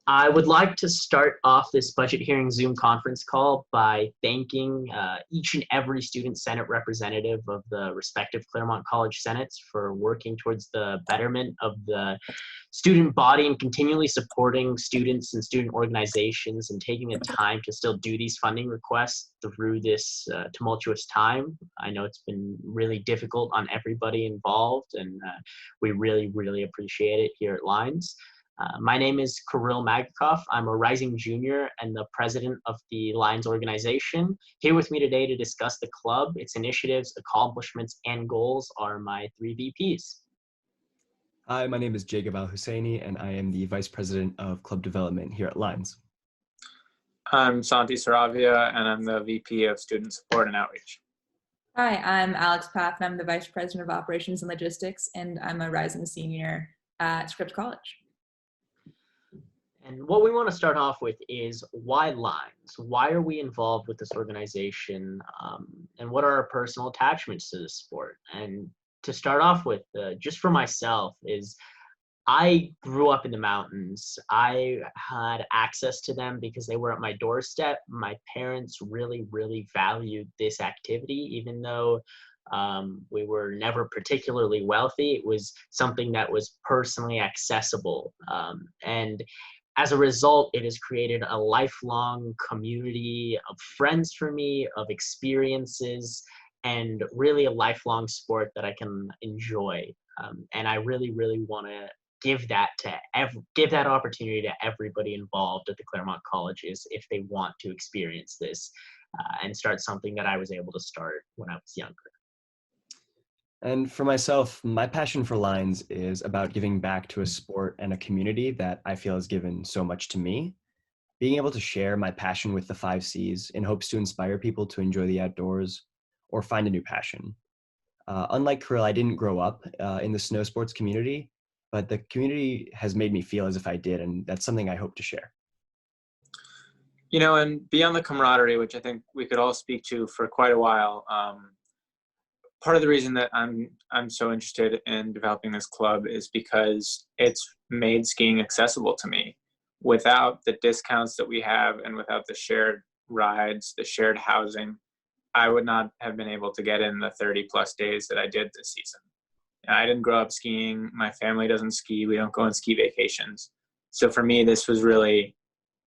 I would like to start off this budget hearing Zoom conference call by thanking each and every student senate representative of the respective Claremont College Senates for working towards the betterment of the student body and continually supporting students and student organizations and taking the time to still do these funding requests through this tumultuous time. I know it's been really difficult on everybody involved, and we really, really appreciate it here at Lines. My name is Kirill Magakov. I'm a rising junior and the president of the Lions organization. Here with me today to discuss the club, its initiatives, accomplishments, and goals are my three VPs. Hi, my name is Jacob Al-Husseini, and I am the Vice President of Club Development here at Lines. I'm Santi Saravia, and I'm the VP of Student Support and Outreach. Hi, I'm Alex Paff, and I'm the Vice President of Operations and Logistics, and I'm a rising senior at Scripps College. And what we want to start off with is why Lines? Why are we involved with this organization? And what are our personal attachments to this sport? And to start off with, just for myself, is I grew up in the mountains. I had access to them because they were at my doorstep. My parents really, really valued this activity, even though we were never particularly wealthy. It was something that was personally accessible. And as a result, it has created a lifelong community of friends for me, of experiences, and really a lifelong sport that I can enjoy. And I really, really want to give that opportunity to everybody involved at the Claremont colleges if they want to experience this and start something that I was able to start when I was younger. And for myself, my passion for Lines is about giving back to a sport and a community that I feel has given so much to me. Being able to share my passion with the 5Cs in hopes to inspire people to enjoy the outdoors or find a new passion. Unlike Kirill, I didn't grow up in the snow sports community, but the community has made me feel as if I did, and that's something I hope to share. You know, and beyond the camaraderie, which I think we could all speak to for quite a while, part of the reason that I'm so interested in developing this club is because it's made skiing accessible to me. Without the discounts that we have and without the shared rides, the shared housing, I would not have been able to get in the 30 plus days that I did this season. I didn't grow up skiing. My family doesn't ski. We don't go on ski vacations. So for me, this was really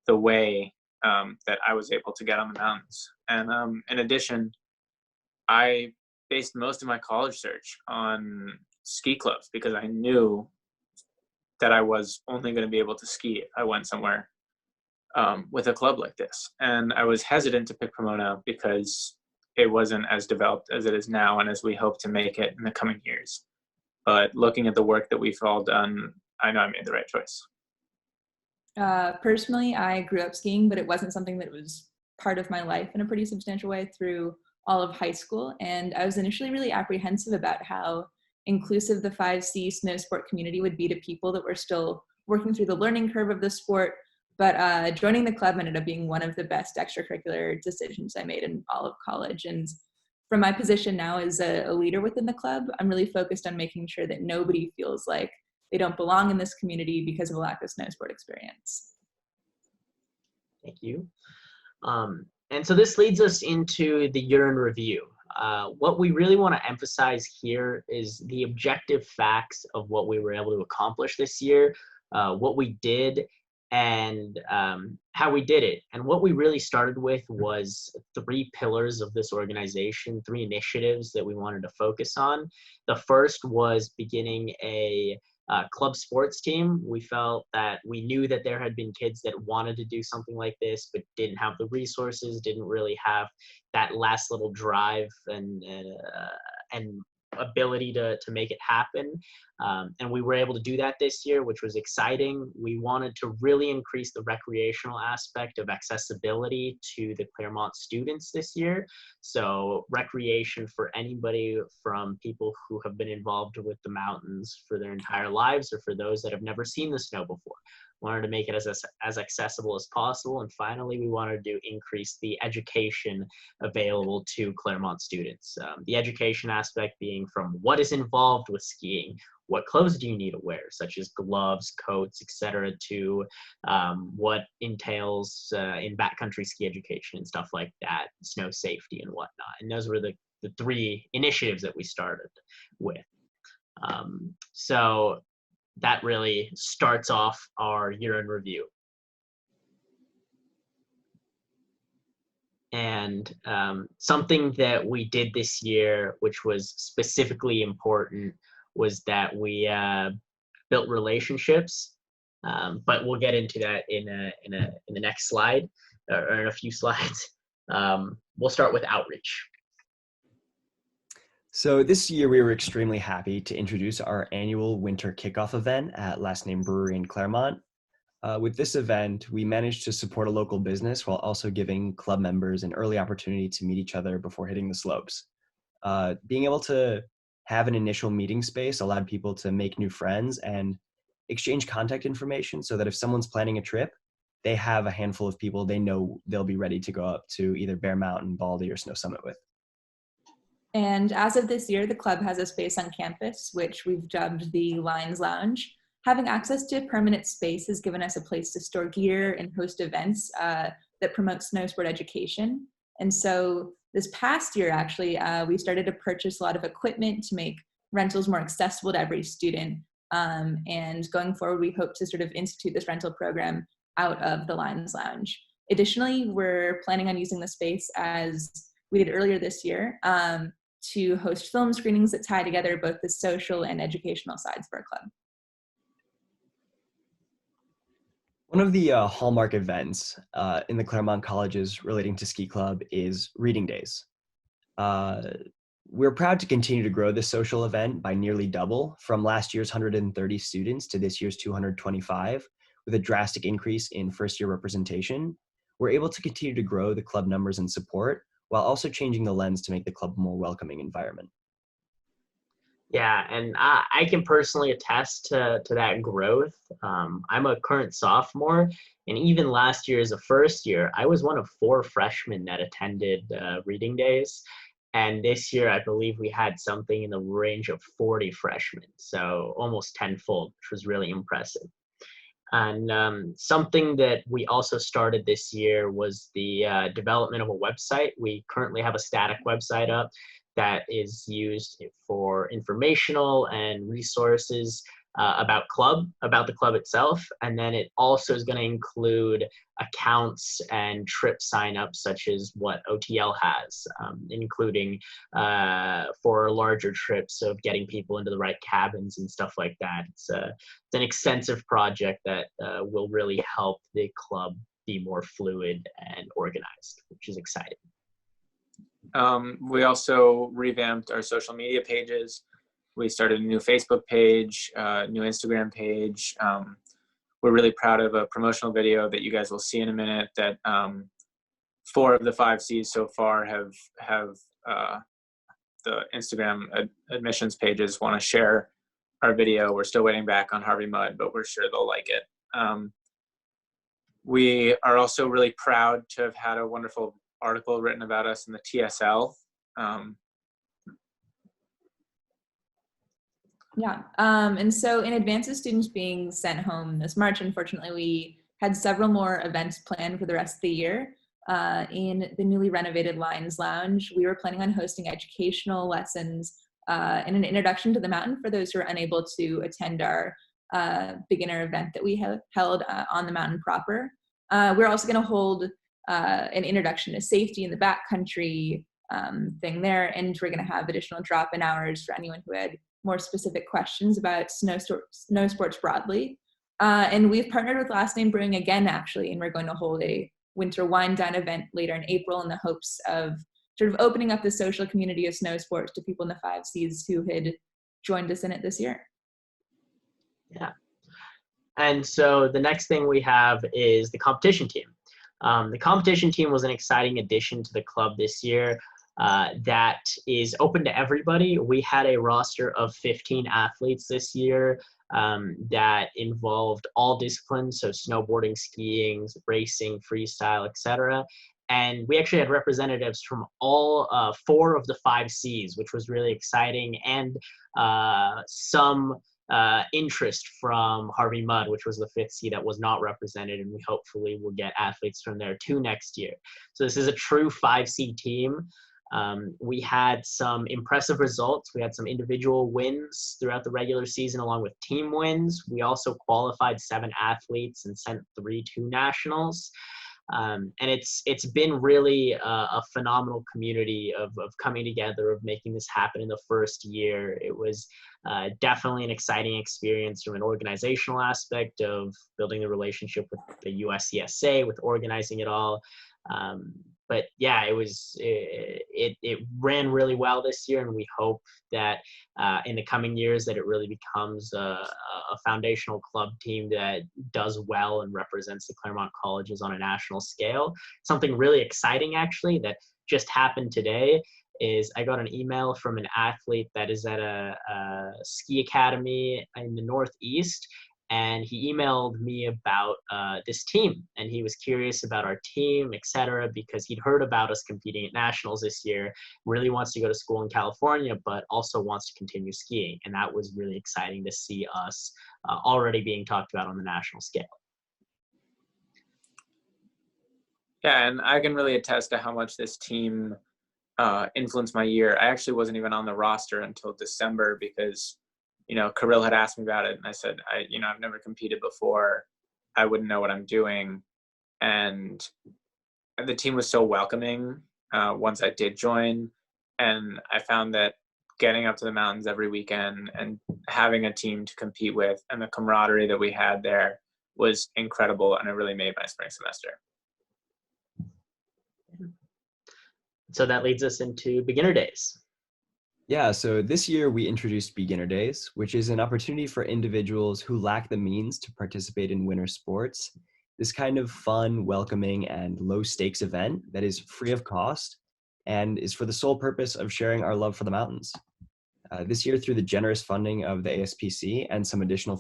the way that I was able to get on the mountains. And in addition, I based most of my college search on ski clubs because I knew that I was only going to be able to ski if I went somewhere with a club like this. And I was hesitant to pick Pomona because it wasn't as developed as it is now and as we hope to make it in the coming years. But looking at the work that we've all done, I know I made the right choice. Personally, I grew up skiing, but it wasn't something that was part of my life in a pretty substantial way through all of high school. And I was initially really apprehensive about how inclusive the 5C snow sport community would be to people that were still working through the learning curve of the sport. But joining the club ended up being one of the best extracurricular decisions I made in all of college. And from my position now as a leader within the club, I'm really focused on making sure that nobody feels like they don't belong in this community because of a lack of snow sport experience. Thank you. And so this leads us into the year in review. What we really want to emphasize here is the objective facts of what we were able to accomplish this year, what we did, and how we did it. And what we really started with was three pillars of this organization, three initiatives that we wanted to focus on. The first was beginning a club sports team. We felt that we knew that there had been kids that wanted to do something like this, but didn't have the resources, didn't really have that last little drive and ability to make it happen. And we were able to do that this year, which was exciting. We wanted to really increase the recreational aspect of accessibility to the Claremont students this year. So recreation for anybody from people who have been involved with the mountains for their entire lives or for those that have never seen the snow before. wanted to make it as accessible as possible. And finally, we wanted to increase the education available to Claremont students. The education aspect being from what is involved with skiing, what clothes do you need to wear, such as gloves, coats, etc., to what entails in backcountry ski education and stuff like that, snow safety and whatnot. And those were the three initiatives that we started with. So that really starts off our year in review. And something that we did this year, which was specifically important, was that we built relationships. But we'll get into that in the next slide, or in a few slides. We'll start with outreach. So this year we were extremely happy to introduce our annual winter kickoff event at Last Name Brewery in Claremont. With this event, we managed to support a local business while also giving club members an early opportunity to meet each other before hitting the slopes. Being able to have an initial meeting space allowed people to make new friends and exchange contact information so that if someone's planning a trip, they have a handful of people they know they'll be ready to go up to either Bear Mountain, Baldy, or Snow Summit with. And as of this year, the club has a space on campus, which we've dubbed the Lines Lounge. Having access to a permanent space has given us a place to store gear and host events that promote snow sport education. And so this past year, actually, we started to purchase a lot of equipment to make rentals more accessible to every student. And going forward, we hope to sort of institute this rental program out of the Lines Lounge. Additionally, we're planning on using the space, as we did earlier this year, to host film screenings that tie together both the social and educational sides of our club. One of the hallmark events in the Claremont colleges relating to Ski Club is Reading Days. We're proud to continue to grow this social event by nearly double from last year's 130 students to this year's 225, with a drastic increase in first-year representation. We're able to continue to grow the club numbers and support while also changing the lens to make the club a more welcoming environment. Yeah, and I can personally attest to that growth. I'm a current sophomore, and even last year as a first year, I was one of 4 freshmen that attended Reading Days. And this year, I believe we had something in the range of 40 freshmen, so almost tenfold, which was really impressive. And something that we also started this year was the development of a website. We currently have a static website up that is used for informational and resources about the club itself. And then it also is going to include accounts and trip signups, such as what OTL has, including for larger trips of getting people into the right cabins and stuff like that. It's an extensive project that will really help the club be more fluid and organized, which is exciting. We also revamped our social media pages. We started a new Facebook page, new Instagram page. We're really proud of a promotional video that you guys will see in a minute that 4 of the 5 Cs so far have the Instagram admissions pages want to share our video. We're still waiting back on Harvey Mudd, but we're sure they'll like it. We are also really proud to have had a wonderful article written about us in the TSL. And so in advance of students being sent home this March, unfortunately, we had several more events planned for the rest of the year. In the newly renovated Lines Lounge, we were planning on hosting educational lessons and an introduction to the mountain for those who are unable to attend our beginner event that we held on the mountain proper. We're also going to hold an introduction to safety in the backcountry thing there, and we're going to have additional drop-in hours for anyone who had more specific questions about snow sports broadly. And we've partnered with Last Name Brewing again, actually, and we're going to hold a winter wine down event later in April in the hopes of sort of opening up the social community of snow sports to people in the 5 Cs who had joined us in it this year. Yeah. And so the next thing we have is the competition team. The competition team was an exciting addition to the club this year that is open to everybody. We had a roster of 15 athletes this year that involved all disciplines, so snowboarding, skiing, racing, freestyle, etc. And we actually had representatives from all 4 of the 5 Cs, which was really exciting, and some interest from Harvey Mudd, which was the 5th C that was not represented, and we hopefully will get athletes from there too next year. So this is a true 5C team. We had some impressive results. We had some individual wins throughout the regular season along with team wins. We also qualified 7 athletes and sent 3 to nationals. And it's been really a phenomenal community of coming together, of making this happen in the first year. It was definitely an exciting experience from an organizational aspect of building the relationship with the USCSA, with organizing it all. But yeah, it ran really well this year, and we hope that in the coming years that it really becomes a foundational club team that does well and represents the Claremont colleges on a national scale. Something really exciting actually that just happened today is I got an email from an athlete that is at a ski academy in the Northeast. And he emailed me about this team, and he was curious about our team, etc., because he'd heard about us competing at nationals this year, really wants to go to school in California, but also wants to continue skiing. And that was really exciting to see us already being talked about on the national scale. Yeah, and I can really attest to how much this team influenced my year. I actually wasn't even on the roster until December because Kirill had asked me about it, and I said, I've never competed before. I wouldn't know what I'm doing. And the team was so welcoming once I did join. And I found that getting up to the mountains every weekend and having a team to compete with and the camaraderie that we had there was incredible. And it really made my spring semester. So that leads us into beginner days. Yeah, so this year we introduced Beginner Days, which is an opportunity for individuals who lack the means to participate in winter sports. This kind of fun, welcoming, and low-stakes event that is free of cost and is for the sole purpose of sharing our love for the mountains. This year, through the generous funding of the ASPC and some additional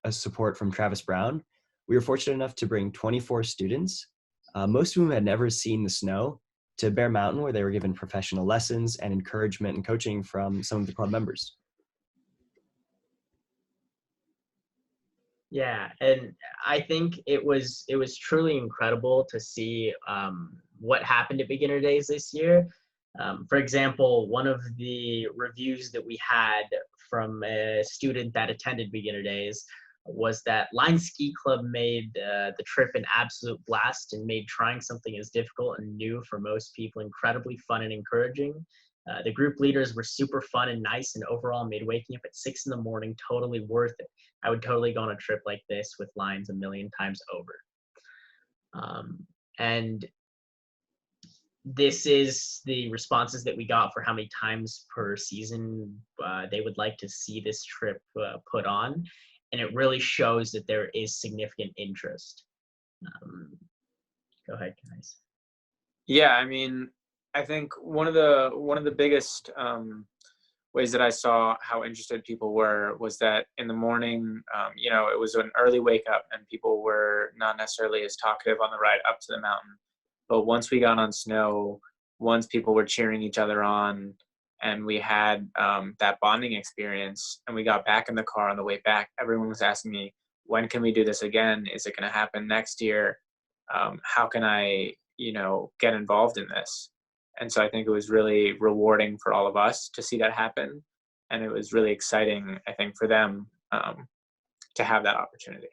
support from Travis Brown, we were fortunate enough to bring 24 students, most of whom had never seen the snow, to Bear Mountain, where they were given professional lessons and encouragement and coaching from some of the club members. Yeah, and I think it was truly incredible to see what happened at Beginner Days this year. For example, one of the reviews that we had from a student that attended Beginner Days was that Line Ski Club made the trip an absolute blast and made trying something as difficult and new for most people incredibly fun and encouraging. The group leaders were super fun and nice, and overall made waking up at 6 a.m. totally worth it. I would totally go on a trip like this with Lines a million times over. And this is the responses that we got for how many times per season they would like to see this trip put on. And it really shows that there is significant interest. Go ahead, guys. Yeah, I mean, I think one of the biggest ways that I saw how interested people were was that in the morning, it was an early wake up and people were not necessarily as talkative on the ride up to the mountain. But once we got on snow, once people were cheering each other on, and we had that bonding experience, and we got back in the car on the way back, everyone was asking me, when can we do this again? Is it going to happen next year? How can I, get involved in this? And so I think it was really rewarding for all of us to see that happen. And it was really exciting, I think, for them to have that opportunity.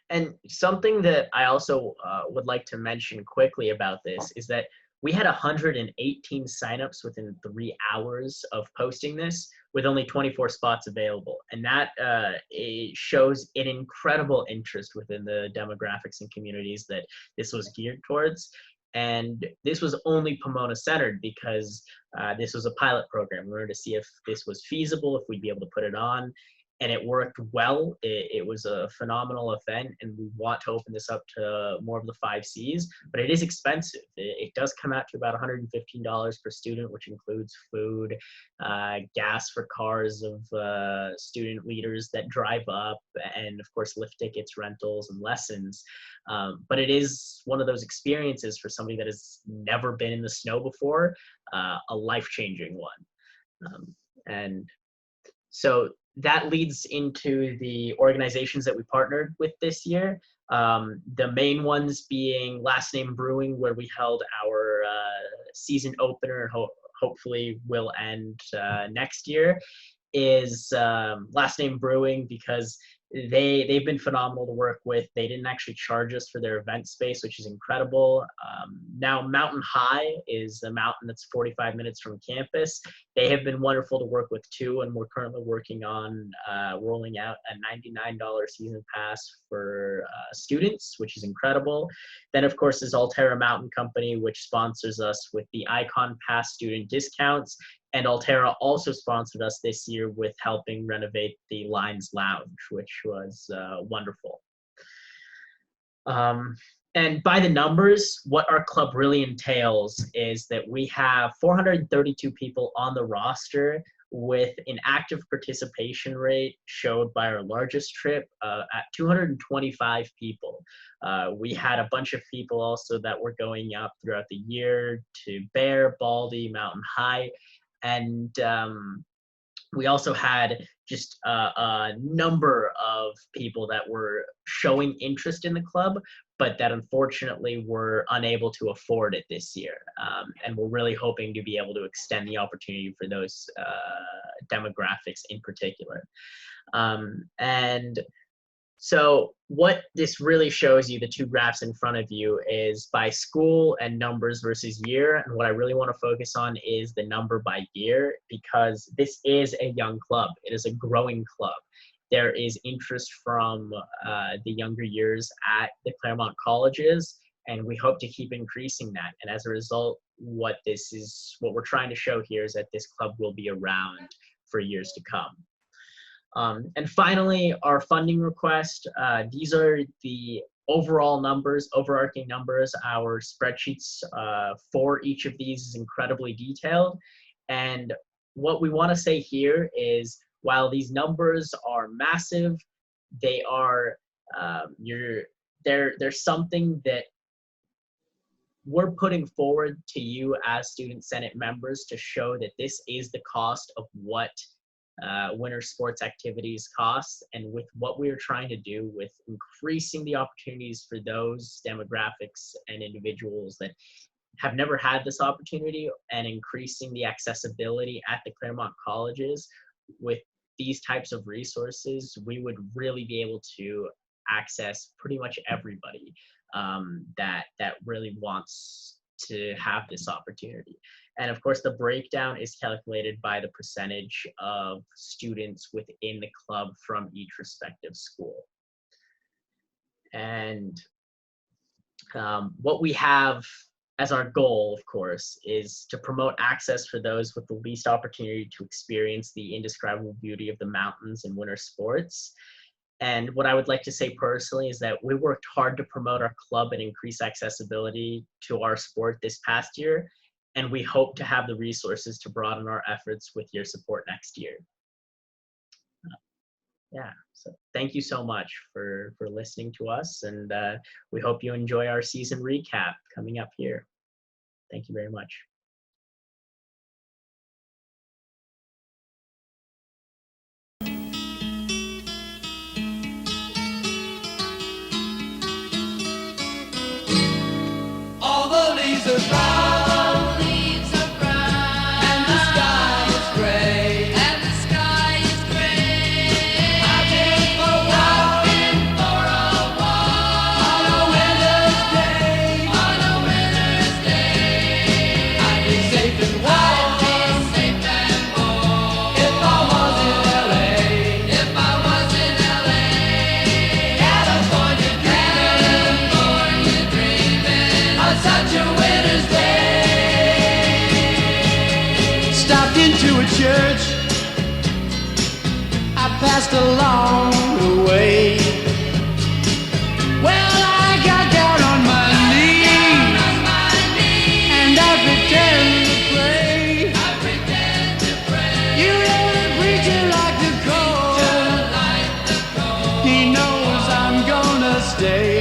And something that I also would like to mention quickly about this is that we had 118 signups within 3 hours of posting this, with only 24 spots available. And that it shows an incredible interest within the demographics and communities that this was geared towards. And this was only Pomona centered because this was a pilot program. We wanted to see if this was feasible, if we'd be able to put it on. and it worked well. It was a phenomenal event, and we want to open this up to more of the 5Cs, but it is expensive. It does come out to about $115 per student, which includes food, gas for cars of student leaders that drive up, and of course lift tickets, rentals, and lessons. But it is one of those experiences for somebody that has never been in the snow before, a life-changing one. And so that leads into the organizations that we partnered with this year. The main ones being Last Name Brewing, where we held our season opener, hopefully will end next year, is Last Name Brewing, because they've been phenomenal to work with. They didn't actually charge us for their event space, which is incredible. Now Mountain High is a mountain that's 45 minutes from campus. They have been wonderful to work with too, and we're currently working on rolling out a $99 season pass for students, which is incredible. Then of course is Alterra Mountain Company, which sponsors us with the Icon Pass student discounts. And Alterra also sponsored us this year with helping renovate the Lines Lounge, which was wonderful. And by the numbers, what our club really entails is that we have 432 people on the roster, with an active participation rate showed by our largest trip at 225 people. We had a bunch of people also that were going up throughout the year to Bear, Baldy, Mountain High. And we also had just a number of people that were showing interest in the club, but that unfortunately were unable to afford it this year. And we're really hoping to be able to extend the opportunity for those demographics in particular. And so what this really shows you, the two graphs in front of you, is by school and numbers versus year. And what I really want to focus on is the number by year, because this is a young club. It is a growing club. There is interest from the younger years at the Claremont colleges, and we hope to keep increasing that. And as a result, what we're trying to show here is that this club will be around for years to come. And finally, our funding request. These are the overall numbers, overarching numbers. Our spreadsheets for each of these is incredibly detailed. And what we want to say here is, while these numbers are massive, they are there's something that we're putting forward to you as Student Senate members to show that this is the cost of what winter sports activities cost. And with what we're trying to do with increasing the opportunities for those demographics and individuals that have never had this opportunity, and increasing the accessibility at the Claremont colleges with these types of resources, we would really be able to access pretty much everybody that really wants to have this opportunity. And of course, the breakdown is calculated by the percentage of students within the club from each respective school. And what we have as our goal, of course, is to promote access for those with the least opportunity to experience the indescribable beauty of the mountains and winter sports. And what I would like to say personally is that we worked hard to promote our club and increase accessibility to our sport this past year. And we hope to have the resources to broaden our efforts with your support next year. Yeah, so thank you so much for listening to us, and we hope you enjoy our season recap coming up here. Thank you very much. All the leaves are brown. passed along the way. Well, I got down on my knees and I pretend to pray. You know the preacher like the cold. He knows I'm gonna stay.